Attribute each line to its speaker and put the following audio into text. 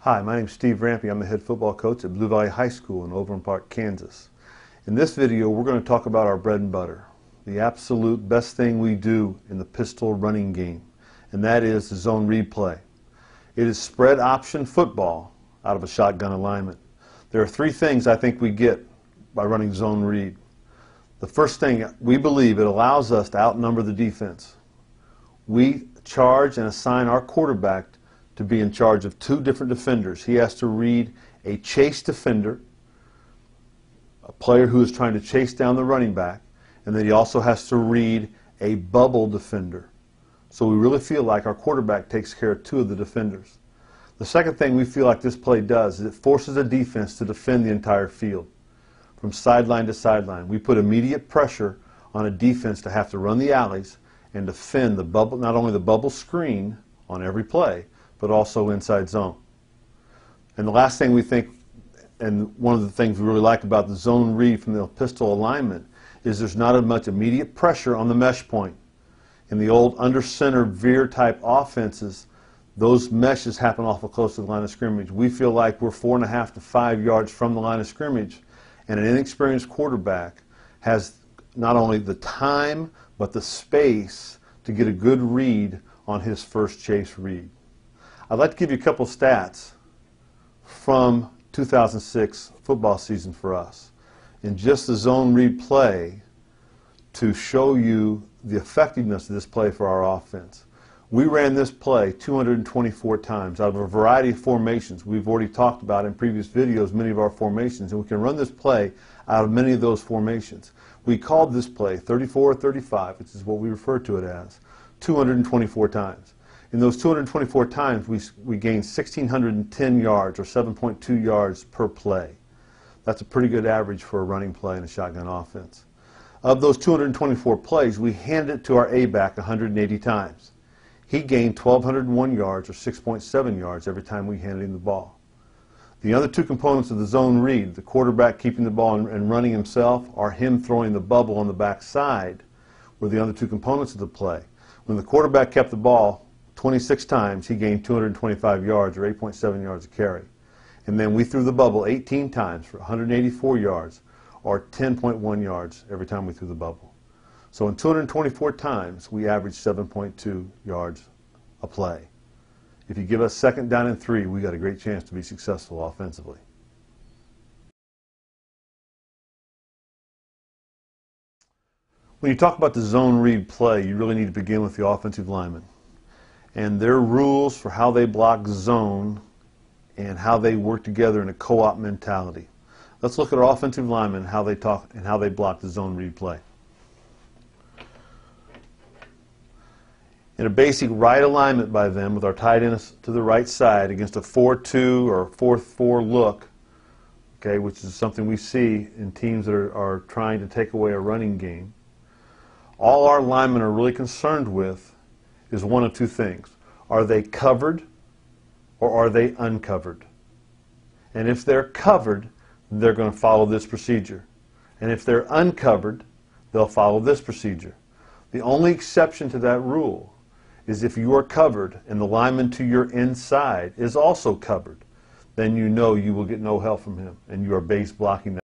Speaker 1: Hi, my name is Steve Rampy. I'm the head football coach at Blue Valley High School in Overland Park, Kansas. In this video, we're going to talk about our bread and butter, the absolute best thing we do in the pistol running game, and that is the zone read play. It is spread option football out of a shotgun alignment. There are three things I think we get by running zone read. The first thing, we believe it allows us to outnumber the defense. We charge and assign our quarterback to be in charge of two different defenders. He has to read a chase defender, a player who is trying to chase down the running back, and then he also has to read a bubble defender. So we really feel like our quarterback takes care of two of the defenders. The second thing we feel like this play does is it forces a defense to defend the entire field from sideline to sideline. We put immediate pressure on a defense to have to run the alleys and defend the bubble, not only the bubble screen on every play, but also inside zone. And the last thing we think, and one of the things we really like about the zone read from the pistol alignment, is there's not as much immediate pressure on the mesh point. In the old under center veer type offenses, those meshes happen awful close to the line of scrimmage. We feel like we're 4.5 to 5 yards from the line of scrimmage, and an inexperienced quarterback has not only the time but the space to get a good read on his first chase read. I'd like to give you a couple stats from 2006 football season for us in just the zone read play to show you the effectiveness of this play for our offense. We ran this play 224 times out of a variety of formations. We've already talked about in previous videos many of our formations, and we can run this play out of many of those formations. We called this play 34-35, which is what we refer to it as, 224 times. In those 224 times, we gained 1,610 yards, or 7.2 yards per play. That's a pretty good average for a running play in a shotgun offense. Of those 224 plays, we handed it to our A-back 180 times. He gained 1,201 yards, or 6.7 yards, every time we handed him the ball. The other two components of the zone read, the quarterback keeping the ball and running himself, or him throwing the bubble on the backside, were the other two components of the play. When the quarterback kept the ball 26 times, he gained 225 yards, or 8.7 yards a carry. And then we threw the bubble 18 times for 184 yards, or 10.1 yards every time we threw the bubble. So in 224 times, we averaged 7.2 yards a play. If you give us second down and 3, we got a great chance to be successful offensively. When you talk about the zone read play, you really need to begin with the offensive lineman and their rules for how they block zone and how they work together in a co-op mentality. Let's look at our offensive linemen, how they talk and how they block the zone read play. In a basic right alignment by them with our tight end to the right side against a 4-2 or 4-4 look, okay, which is something we see in teams that are trying to take away a running game, all our linemen are really concerned with is one of two things. Are they covered or are they uncovered? And if they're covered, they're going to follow this procedure. And if they're uncovered, they'll follow this procedure. The only exception to that rule is if you are covered and the lineman to your inside is also covered, then you know you will get no help from him and you are base blocking that.